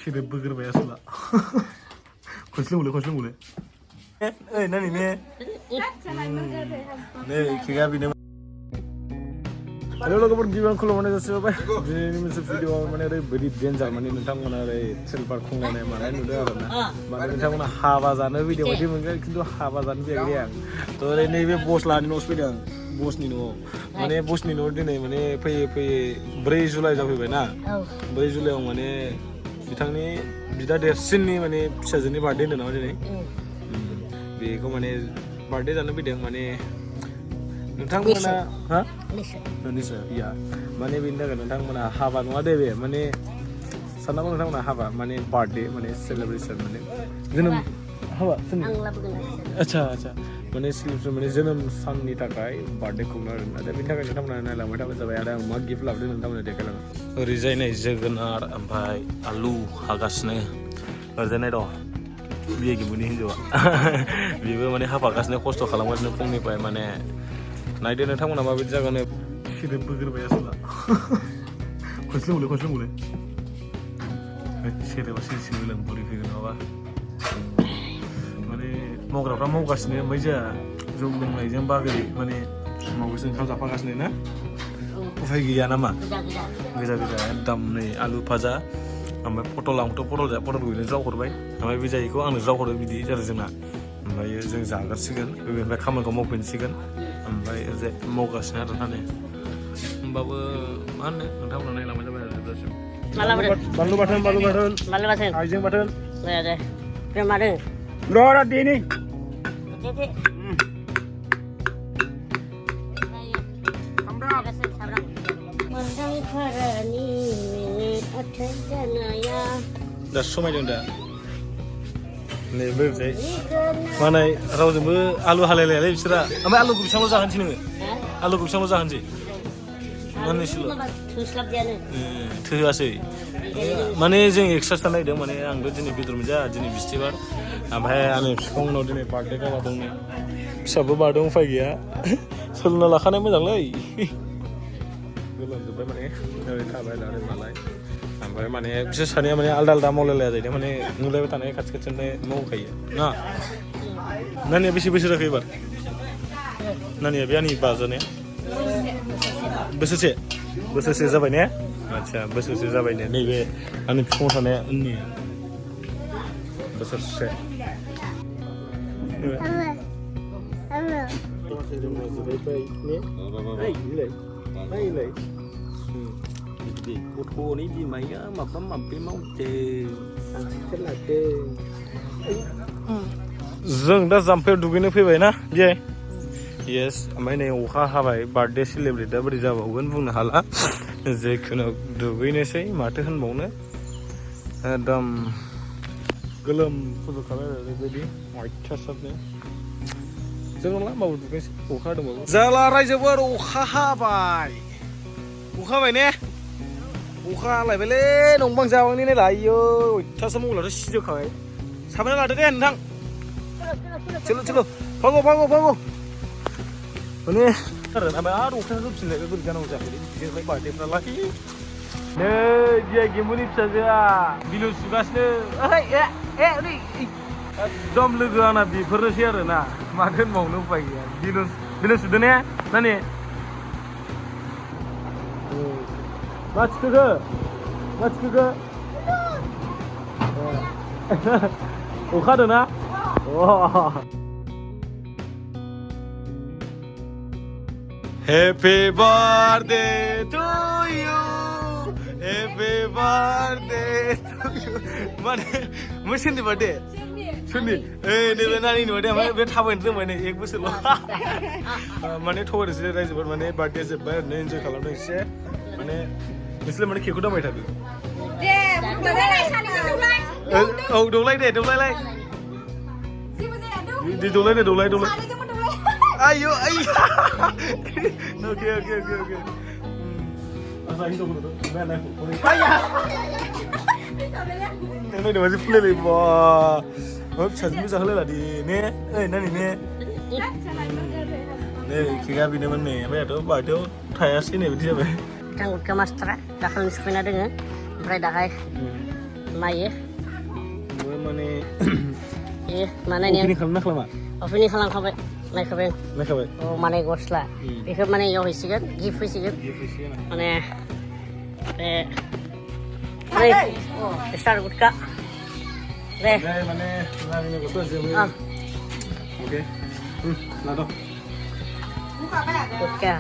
시대 버그르바야 솔라 건슬물래 에이 나니 네 기가 비네 Halo logofor gimana kalau mana jasa apa? Ini masih video mana ada beri danger mana tentang mana ada silver kong mana mana ini udah ada. Mana tentang mana hawa zana video ini mungkin itu hawa zana dia yang. Tuh ini be bos lah ini video bos nino. Mana bos nino ini mana pe beri Julai jauh be na. Beri Julai orang mana bitang ni bida dersin ni mana bisa jadi birthday ni nama ni. Be ko mana birthday jana video mana नोंथांमोना हा निसा या माने बिनि थाखाय नोंथांमोना हाबा नङा दे बे माने साननांगौ नोंथांमोना हाबा माने बार्थडे माने सेलिब्रेशन माने जोनोम हाबा आच्छा माने सेलिब्रेशन माने जोनोम साननि थाखाय बार्थडे खुंनो आरोना दा बिनि थाखाय नोंथांमोना नायलांबाय थाबानो जाबाय आरो आं मा गिफ्ट लाबोदों नोंथांमोना देखायलाङो ओरैजाय नै जोगोनार ओमफ्राय आलु हागासिनो ओरैजाय नाय दं बियो गिमुनि हिन्जावा बेबो माने हाफागासिनो खस्थ' खालामगासिनो फुंनिफ्राय माने नायदो नोंथांमोना माबायदि जागोन सिदे बगोरबाया सोला खनस्लोंमोनलै सेरेबा सिरि लोंबोरै फैगोन नङाबा माने मावग्राफ्रा मावगासिनो ओमफ्राय जोंहा जौ लोंनायजों बागै माने मावगासिनो ओंखाम जाफागासिनो ना उफाय गैया नामा गोजा एकदम नै आलु भाजा ओमफ्राय पटल आंथ' पटल गैनो ज्राव हरबाय ओमफ्राय बे जायैखौ आंनो ज्राव हरो बिदि जादों जोंना ओमफ्राय जों जागारसिगोन बेनिफ्राय खामानिखौ मावफिनसिगोन ओमफ्राय ओरैजाय मावगासिनो आरो थाने होमबाबो मा होनो नोंथांमोना नायलांबाय जाबाय आरो जोबजासिम बानलु बाथोन हाइजें बाथोन दे मादों र' देनि दा समायदों दा नै बोरैजाय माने रावजोंबो आलु हालायलायालै बिसोरा ओमफ्राय आलुखौ बेसेबांल' जाहोनसै नोङो आलुखौ बेसेबांल' जाहोनसै मोननैसोल' थोआसै माने जों एक्सट्रासो नायदों माने आंथ' दिनै बेदर मोनजाया दिनै बिस्थिबार ओमफ्राय आंनि बिफा उनाव दिनै बार्थडे गाला दंनो फिसाबो बारदों उफाय गैया सोलोंना लाखानाय मोजांलै गोलोमजोब्बाय माने ओरै थाबाय लादों नालाय ओमफ्राय माने बिसोर सानैया माने आलदा मावलायलाया जाहैदों माने नुलायबाय थानाय खाथियावनो मावखायो ना नानिया बेसे बैसो जाखो एबार नानिया बे आंनि बाजानाया बोसोरसे जाबाय ने आच्छा बोसोरसे जाबाय ने नैबे आंनि बिफाङाव थानाया उननिया बोसोरसे गथ'नि बिमाया माबा माबि मावदों जों दा जाम्फैयाव दुगैनो फैबाय ना बियो येस ओमफ्राय नै अखा हाबाय बार्थडे सेलिब्रेट दा बोरै जाबावगोन बुंनो हाला जेखुनु दुगैनोसै माथो होनबावनो एकदम गोलोम फज'खाबाय आरो ओरैबायदि अयथासारनो जों नंला होमबाबो दुगैनोसै अखा हादोंबाबो जाला रायजोफोर अखा हाबाय ने अखा हालायबायलै नंबां जाबांनि नायला आयौ अयथासार मबाइलाथ' सिजोबखाबाय साबोन लादो दे नोंथां चलो फागौ माने आरो अखाया होफिनलायबाय बोरै जानांगौ जाखो बिदिनो बार्थडेफ्रालाय नै बिया गेमुनि फिसाजोआ बिलु सुगासिनो एकदम लोगो आंना बेफोरनोसै आरो ना माथो होनबावनो उफाय गैया बिलु सुदो ने नानि मा थिखोखो अखा हादों ना Happy birthday to you Happy birthday to you माने मा सोरनि birthday सोरनि नैबे नानिनि birthday ओमफ्राय बे थाबायनो रोंबाय नै 1 बोसोरल' माने थगायदोंसै रायजोफोर माने birthday जोब्बाय ओरैनो एन्जय खालामदों एसे माने नोंसोरलाय माने केकखौ दांबाय थादों औ दौलाय ayo oke asa hidup dulu mana ini udah masih full nih wah bisa hal lagi nih nani nih kita bina mana apa ya tuh baca thayas ini berarti apa tanggut ke master dah kalau sekolah dengan berada मायो माने ये माने ने opening खालामना खालामा अफिनि खालामखाबाय नायखाबाय नायखाबाय औ माने गस्ला बेखौ माने इयाव हैसिगोन गिफ्ट फैसिगोन माने बे स्टार गुटका दे माने नानि गस्ला जोमो ओके लाद' गुटका